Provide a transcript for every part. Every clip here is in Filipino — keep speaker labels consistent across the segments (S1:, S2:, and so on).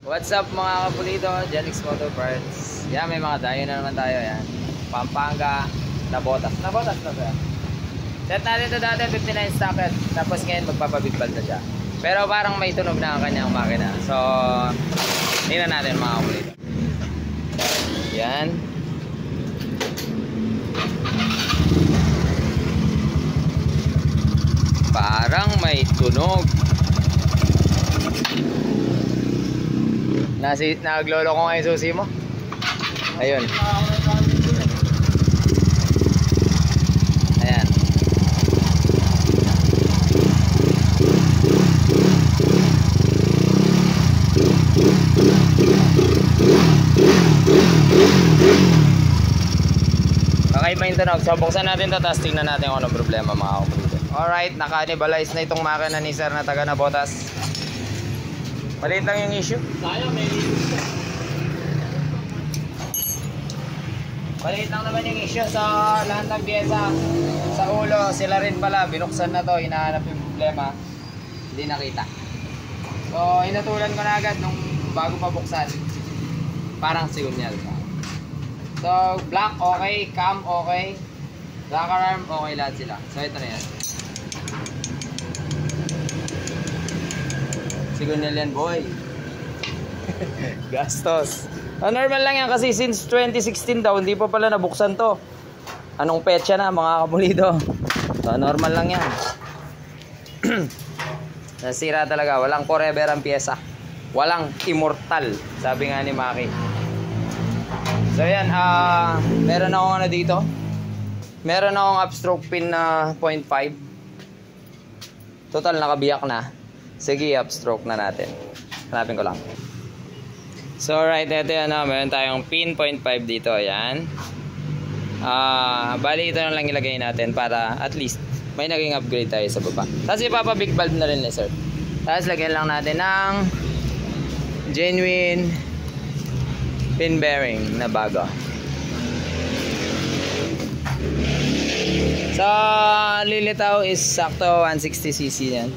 S1: What's up mga kapulito, Genix Motor Parts. Yan, may mga dayo na naman tayo. Yan, Pampanga, Nabotas na siya. Set natin ito dati 59 socket. Tapos ngayon magpapabigbal na siya. Pero parang may tunog na ang kanyang makina. So tingnan natin mga kapulito. Yan. Parang may tunog. Naglolo ko nga yung susi mo. Ayun. Ayan. Okay pa yung tunog. So buksan natin ito, tapos tingnan natin kung anong problema mga kapulito. Alright, naka-cannibalize na itong makina ni Sir na taga Nabotas. Maliit lang yung issue.
S2: Sayang, may issue.
S1: Maliit lang naman yung issue sa lahat ng pyesa. Sa ulo, sila rin pala. Binuksan na to, hinahanap yung problema. Hindi nakita. So, inatulan ko na agad nung bago pa buksan. Parang signal. So, black okay, cam okay, rocker arm okay lahat sila. So, ito na yan. Signal yan, boy. Gastos. Normal lang yan kasi since 2016 daw, hindi pa pala nabuksan to. Anong petsa na mga kapulito? So, normal lang yan. Nasira talaga. Walang forever ang pyesa. Walang immortal. Sabi nga ni Maki. So yan, meron akong ano dito. Meron akong upstroke pin na 0.5. Total nakabiyak na. Sige, upstroke na natin. Hanapin ko lang. So right, ito yan. Meron tayong pin 0.5 dito. Ayan. Bali ito na lang ilagay natin para at least may naging upgrade tayo sa baba. Tapos ipapa-big bulb na rin na sir. Tapos lagyan lang natin ng genuine pin bearing na bago. So lilitaw is sakto 160cc yan.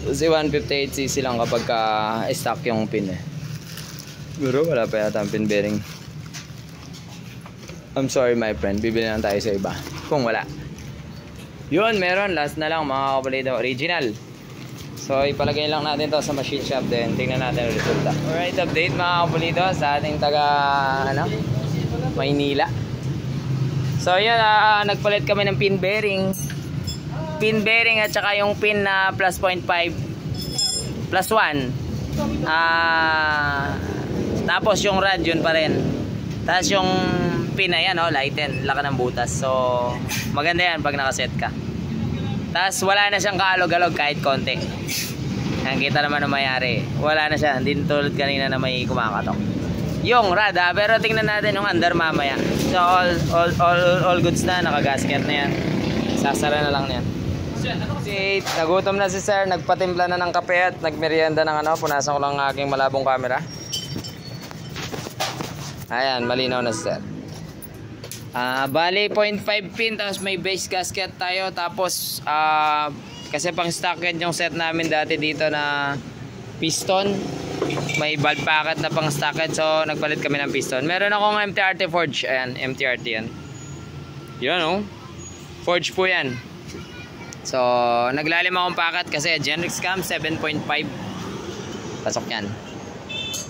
S1: Kasi 158cc lang kapag stock yung pin eh. Guro, wala pa yata ang pin bearing. I'm sorry my friend, bibili lang tayo sa iba kung wala. Yun, meron. Last na lang mga kapulito, original. So ipalagay lang natin to sa machine shop din. Tingnan natin ang resulta. Alright, update mga kapulito sa ating taga Maynila. So yun, nagpalit kami ng pin bearing. Pin bearing at saka yung pin na plus 0.5 plus 1. Tapos yung rad yun pa rin. Tapos yung pin na yan, lighten, laka ng butas. So maganda yan pag nakaset ka. Tapos wala na siyang kaalog-alog kahit konti. Ang kita naman na mayari. Wala na siya, hindi tulad kanina na may kumakatok. Yung rad pero tingnan natin yung under mamaya. So all goods na, nakagasket na yan. Sasara na lang yan. Si nagutom na si sir, nagpatimpla na ng kape at nagmerienda ng punasan ko lang ang aking malabong camera. Ayan, malinaw na si sir. Bali 0.5 pin, tapos may base gasket tayo. Tapos kasi pang stock yung set namin dati dito na piston. May valve packet na pang stocked, so nagpalit kami ng piston. Meron akong MTRT forge. Ayan, MTRT yan. Yun forge po yan. So naglalim akong packet kasi Genrix cam 7.5. Pasok yan.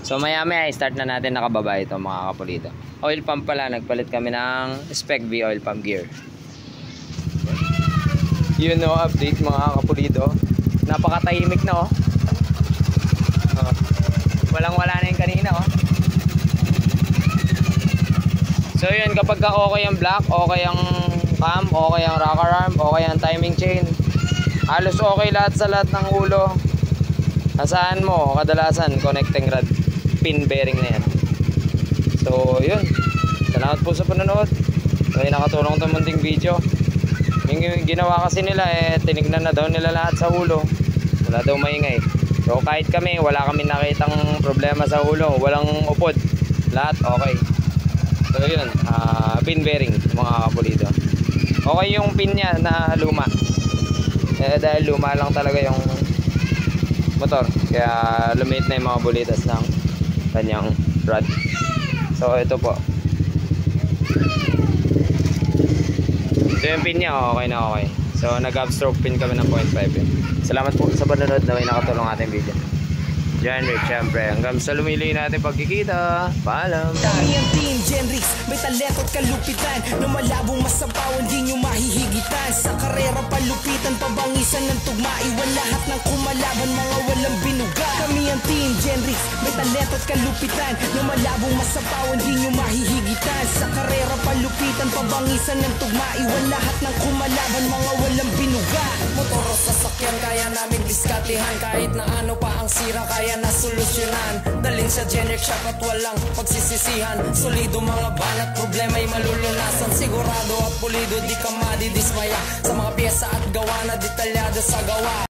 S1: So maya start na natin, nakababa ito mga kapulito. Oil pump pala, nagpalit kami ng Spec V oil pump gear. Yun update mga kapulito. Napakatahimik na walang wala na yung kanina So yun, kapag okay ang black, okay ang cam, okay ang rocker arm, okay ang timing chain, halos okay lahat sa lahat ng ulo. Asahan mo, kadalasan connecting rod, pin bearing na yan. So yun, salamat po sa panonood. May nakatulong itong munting video. Yung ginawa kasi nila tinignan na daw nila lahat sa ulo, wala daw maingay. So kahit kami, wala kami nakitang problema sa ulo, walang upod, lahat okay. So yun, pin bearing mga kapulito. Okay yung pin niya na luma. Dahil luma lang talaga yung motor. Kaya lumit na yung mga bulitas ng kanyang rod. So ito po. Ito yung pin niya, okay na okay. So nag-upstroke pin kami ng 0.5 yun. Salamat po sa panonood na may nakatulong ating video. Genrix, syempre, hanggang sa lumili natin pagkikita. Paalam.
S2: Kami ang Team Genrix, may talento at kalupitan na malabong masapawan, di nyo mahihigitan. Sa karera palupitan, pabangisan ng tugma, iwan lahat ng kumalaban, mga walang binuga. Kami ang Team Genrix, may talento at kalupitan na malabong masapawan, di nyo mahihigitan. Sa karera palupitan, pabangisan ng tugma, iwan lahat ng kumalaban, mga walang binuga. Motor o sasakyan, kaya namin diskatihan, kahit na ano pa ang sira, kaya na solusyonan. Dalhin sa Genrix shop at walang pagsisisihan. Solido mga banat, problema'y malulunasan. Sigurado at pulido, di ka madidismaya sa mga pyesa at gawa na detalyado sa gawa.